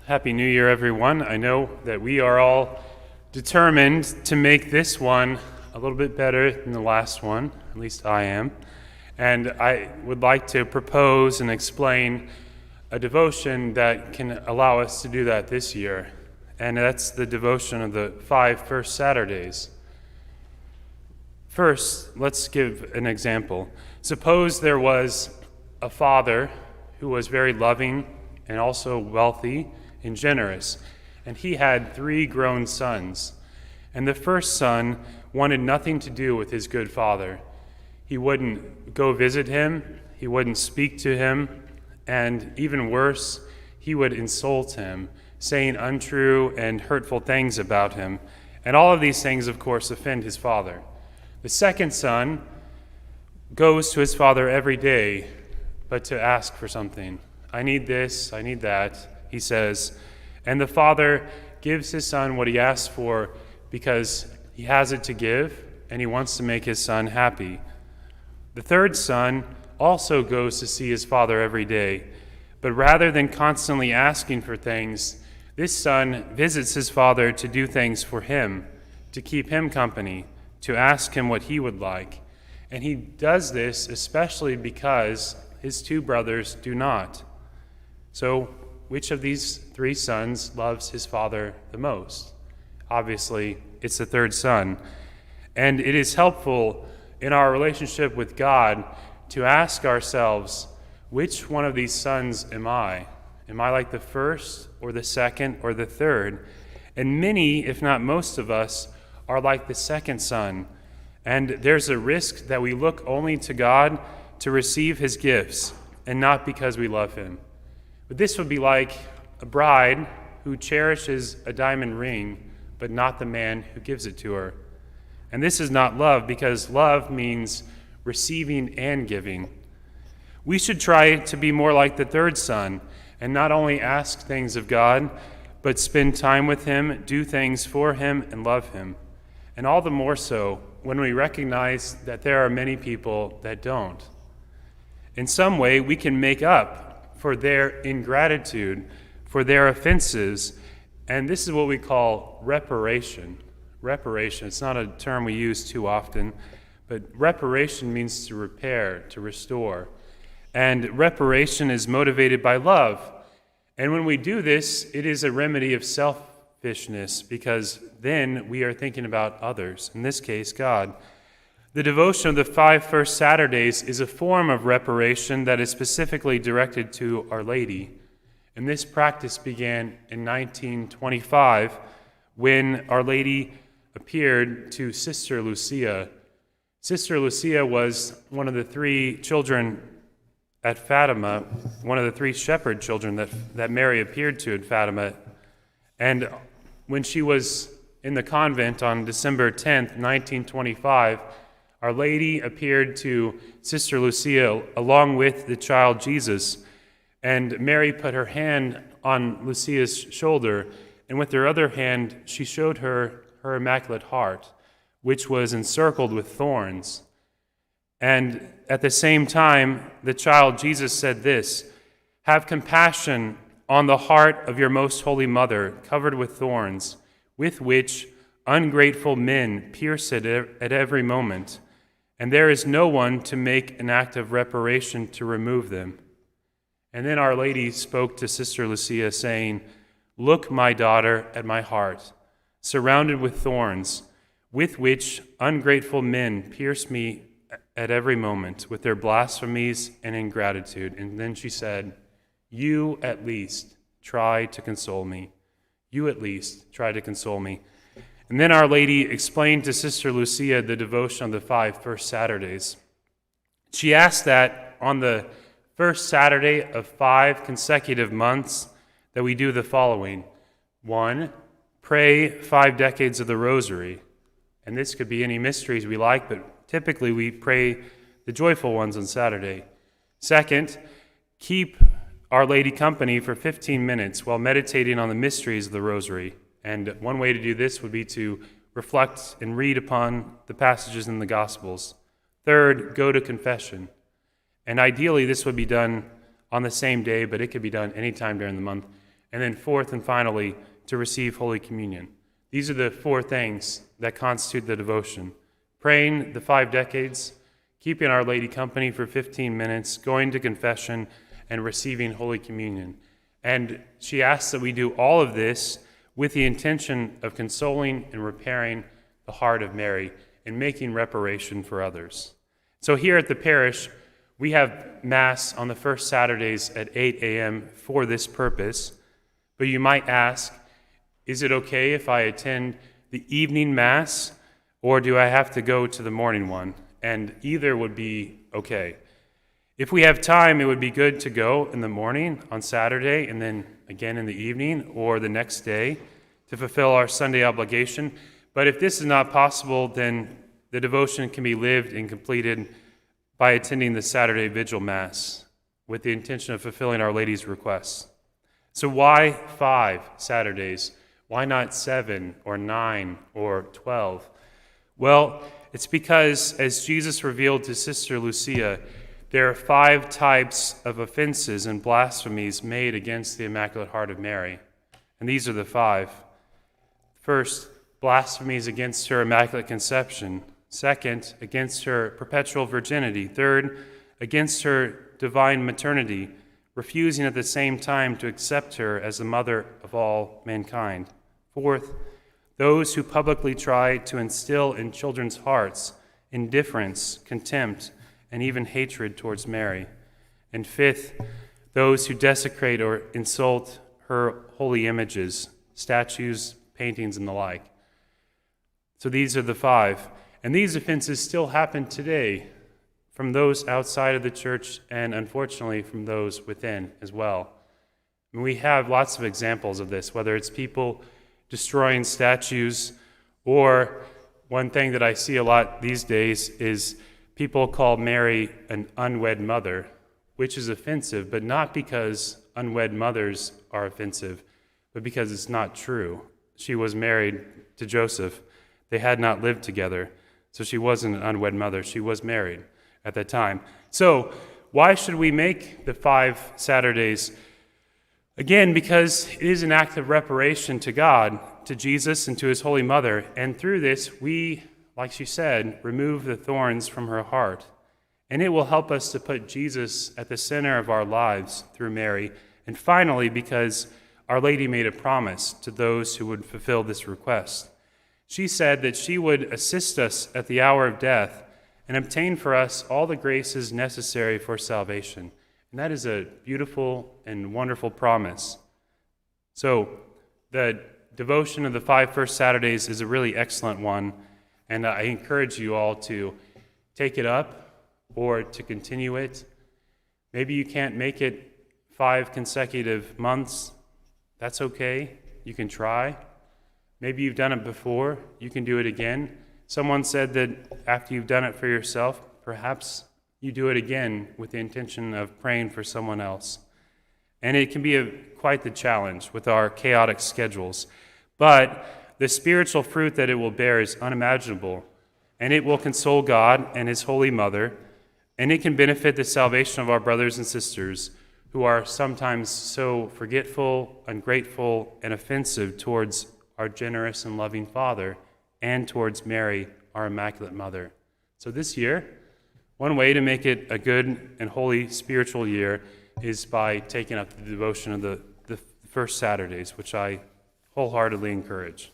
Happy New Year, everyone. I know that we are all determined to make this one a little bit better than the last one, at least I am. And I would like to propose and explain a devotion that can allow us to do that this year. And that's the devotion of the 5 first Saturdays. First, let's give an example. Suppose there was a father who was very loving and also wealthy and generous, and he had 3 grown sons. And the first son wanted nothing to do with his good father. He wouldn't go visit him, he wouldn't speak to him, and even worse, he would insult him, saying untrue and hurtful things about him. And all of these things, of course, offend his father. The second son goes to his father every day, but to ask for something. I need this, I need that, he says. And the father gives his son what he asks for because he has it to give and he wants to make his son happy. The third son also goes to see his father every day, but rather than constantly asking for things, this son visits his father to do things for him, to keep him company, to ask him what he would like. And he does this especially because his 2 brothers do not. So, which of these 3 sons loves his father the most? Obviously, it's the third son. And it is helpful in our relationship with God to ask ourselves, which one of these sons am I? Am I like the first or the second or the third? And many, if not most of us, are like the second son. And there's a risk that we look only to God to receive his gifts and not because we love him. But this would be like a bride who cherishes a diamond ring, but not the man who gives it to her. And this is not love, because love means receiving and giving. We should try to be more like the third son and not only ask things of God, but spend time with him, do things for him, and love him. And all the more so when we recognize that there are many people that don't. In some way, we can make up for their ingratitude, for their offenses, and this is what we call reparation. Reparation, it's not a term we use too often, but reparation means to repair, to restore. And reparation is motivated by love. And when we do this, it is a remedy of selfishness, because then we are thinking about others, in this case, God. The devotion of the 5 first Saturdays is a form of reparation that is specifically directed to Our Lady. And this practice began in 1925 when Our Lady appeared to Sister Lucia. Sister Lucia was one of the 3 children at Fatima, one of the 3 shepherd children that Mary appeared to at Fatima. And when she was in the convent on December 10th, 1925, Our Lady appeared to Sister Lucia along with the child Jesus, and Mary put her hand on Lucia's shoulder, and with her other hand she showed her her Immaculate Heart, which was encircled with thorns. And at the same time, the child Jesus said this, "Have compassion on the heart of your most holy mother, covered with thorns, with which ungrateful men pierce it at every moment. And there is no one to make an act of reparation to remove them." And then Our Lady spoke to Sister Lucia, saying, "Look, my daughter, at my heart, surrounded with thorns, with which ungrateful men pierce me at every moment with their blasphemies and ingratitude." And then she said, "You at least try to console me. You at least try to console me." And then Our Lady explained to Sister Lucia the devotion of the 5 first Saturdays. She asked that on the first Saturday of 5 consecutive months that we do the following. 1, pray 5 decades of the Rosary. And this could be any mysteries we like, but typically we pray the joyful ones on Saturday. 2nd, keep Our Lady company for 15 minutes while meditating on the mysteries of the Rosary. And one way to do this would be to reflect and read upon the passages in the Gospels. 3rd, go to confession. And ideally, this would be done on the same day, but it could be done anytime during the month. and then fourth and finally, to receive Holy Communion. These are the four things that constitute the devotion: praying the 5 decades, keeping Our Lady company for 15 minutes, going to confession, and receiving Holy Communion. And she asks that we do all of this with the intention of consoling and repairing the heart of Mary and making reparation for others. So here at the parish, we have Mass on the first Saturdays at 8 a.m. for this purpose. But you might ask, is it okay if I attend the evening Mass, or do I have to go to the morning one? And either would be okay. If we have time, it would be good to go in the morning on Saturday and then again in the evening or the next day to fulfill our Sunday obligation. But if this is not possible, then the devotion can be lived and completed by attending the Saturday Vigil Mass with the intention of fulfilling Our Lady's requests. So why 5 Saturdays? Why not 7 or 9 or 12? Well, it's because, as Jesus revealed to Sister Lucia, there are 5 types of offenses and blasphemies made against the Immaculate Heart of Mary. And these are the 5. First, blasphemies against her Immaculate Conception. Second, against her perpetual virginity. Third, against her divine maternity, refusing at the same time to accept her as the mother of all mankind. Fourth, those who publicly try to instill in children's hearts indifference, contempt, and even hatred towards Mary. And fifth, those who desecrate or insult her holy images, statues, paintings, and the like. So these are the 5. And these offenses still happen today from those outside of the church and, unfortunately, from those within as well. And we have lots of examples of this, whether it's people destroying statues, or one thing that I see a lot these days is people call Mary an unwed mother, which is offensive, but not because unwed mothers are offensive, but because it's not true. She was married to Joseph. They had not lived together, so she wasn't an unwed mother. She was married at that time. So why should we make the 5 Saturdays? Again, because it is an act of reparation to God, to Jesus, and to his Holy Mother. And through this, we, like she said, remove the thorns from her heart. And it will help us to put Jesus at the center of our lives through Mary. And finally, because Our Lady made a promise to those who would fulfill this request. She said that she would assist us at the hour of death and obtain for us all the graces necessary for salvation. And that is a beautiful and wonderful promise. So the devotion of the 5 first Saturdays is a really excellent one, and I encourage you all to take it up or to continue it. Maybe you can't make it 5 consecutive months. That's okay. You can try. Maybe you've done it before. You can do it again. Someone said that after you've done it for yourself, perhaps you do it again with the intention of praying for someone else. And it can be quite the challenge with our chaotic schedules. But the spiritual fruit that it will bear is unimaginable, and it will console God and his Holy Mother, and it can benefit the salvation of our brothers and sisters who are sometimes so forgetful, ungrateful, and offensive towards our generous and loving Father, and towards Mary, our Immaculate Mother. So this year, one way to make it a good and holy spiritual year is by taking up the devotion of the first Saturdays, which I wholeheartedly encourage.